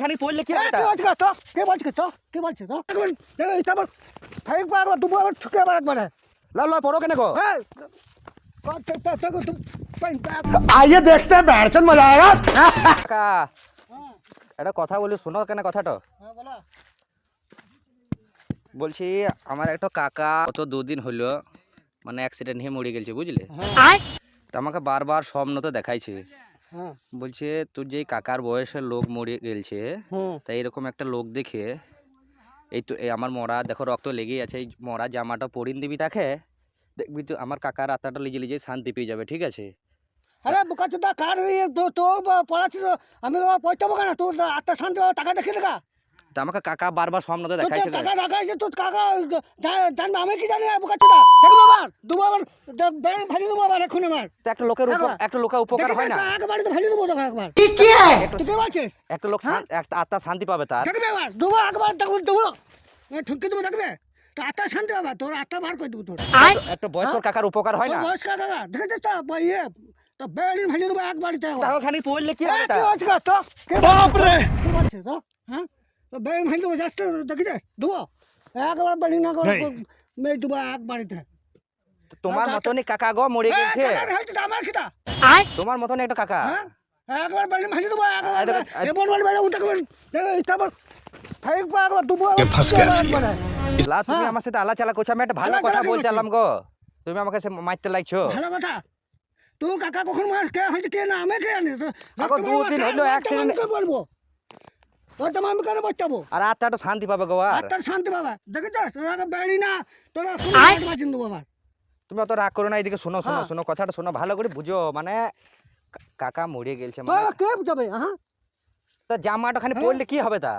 খানি পড়লে কি হবে কে বলছিস তো কে বলছিস তো কে বলছিস তো তারপর ফাইক বার দুবো আবার ঠুকে আবার একবার লাল লাল পড়ো কেন গো आइए देखते हैं बैठचंद मजा आएगा। কাকা একটা কথা বলি শোনো কেন কথাটা বলছি আমার একটা কাকা গত দুদিন হলো মানে অ্যাক্সিডেন্ট হয়ে মরে গেছে বুঝলে তো আমাকে বারবার স্বপ্ন তো দেখাইছে বলছে তোর যে কাকার বয়সের লোক মরে গেছে তাই এরকম একটা লোক দেখে এই তো এই আমার মরা দেখো রক্ত লেগেই আছে এই মরা জামাটা পরিন দিবি তাকে দেখবি তো আমার কাকার আত্মাটা লিজে লিজে শান্তি পেয়ে যাবে ঠিক আছে আরে বুকাচুদা কার তো পড়াচ্ছিস আমি পয়সা পাবো না তোর আত্মা শান্তি টাকা দেখে দেখা তা আমাকে কাকা বারবার স্বপ্ন তো দেখাইছে টাকা দেখাইছে তোর কাকা জানবে আমি কি জানি বুকাচুদা দেখবো আবার দুবার ব্যাংক ভাজি দেবো আবার এখন আবার তো একটা লোকের একটা লোকের উপকার হয় না একবার তো ভাজি দেবো দেখা একবার কি है তুই কে বলছিস একটা লোক একটা আত্মা শান্তি পাবে তার দেখবে আবার দেবো একবার দেবো ঠুকে দেবো দেখবে তো আত্মা শান্তি পাবে তোর আত্মা বার করে দেবো তোর একটা বয়স্ক কাকার উপকার হয় না বয়স কাকা দেখেছিস তো ইয়ে তো বেড়ি ভাজি দেবো একবারই তাও খানি পড়লে কি হবে তা বাপ রে কি বলছিস তো হ্যাঁ তো বেড়ি ভাজি দেবো যাচ্ছে দেখেছিস দেবো একবার বেড়ি না করে মেয়ে দেবো একবারিতে তোমার মতনই কাকা গো মরে গেছে আমার খিতা তোমার মতনই একটা কাকা হ্যাঁ একবার বেড়ি ভাজি দেবো একবার এমন বল বেড়ে উঠে করবেন তারপর ফাইক পা একবার দেবো লা তুমি আমার সাথে আলাচালা করছো আমি একটা ভালো কথা বলতে এলাম গো তুমি আমাকে সে মারতে লাগছো ভালো কথা তোর কাকা কখন মাস কে হয়েছে কে না আমি কে জানি আগো দুদিন হলো অ্যাক্সিডেন্ট বলবো ওর তো আমি কেন বাঁচাবো আর আত্মাটা শান্তি পাবে গো আর তোর শান্তি বাবা দেখেছিস তোরা বেড়ি না তোরা বাঁচিন দেবো আবার তুমি অত রাগ করো না এদিকে শোনো শোনো শোনো কথাটা শোনো ভালো করে বুঝো মানে কাকা মরে গেছে মানে কে যাবে হ্যাঁ তা জামাটা খানি পরলে কি হবে তা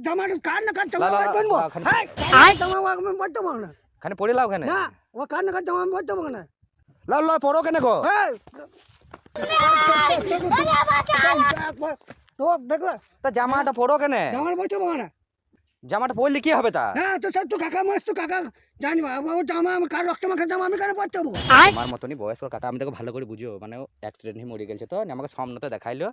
জামা কার না কার জামা বাঁচবো জামা আমি বাঁচবো না খানি পরে লাও কেন না ও কার না কার জামা আমি বাঁচবো না লাও লাও পড়ো কেন গো তো দেখবে তা জামাটা পরো কেন জামা বাঁচবো না জামাটা পরলে কি হবে তা হ্যাঁ তো স্যার তো কাকা মাস তো কাকা জানিবা ও জামা আমি কার রক্ত মাখা জামা আমি কেন বাঁচবো আমার মতনই বয়স্ক কাকা আমি তোকে ভালো করে বুঝো মানে অ্যাক্সিডেন্ট হয়ে মরে গেছে তো আমাকে সামনে তো দেখাইলো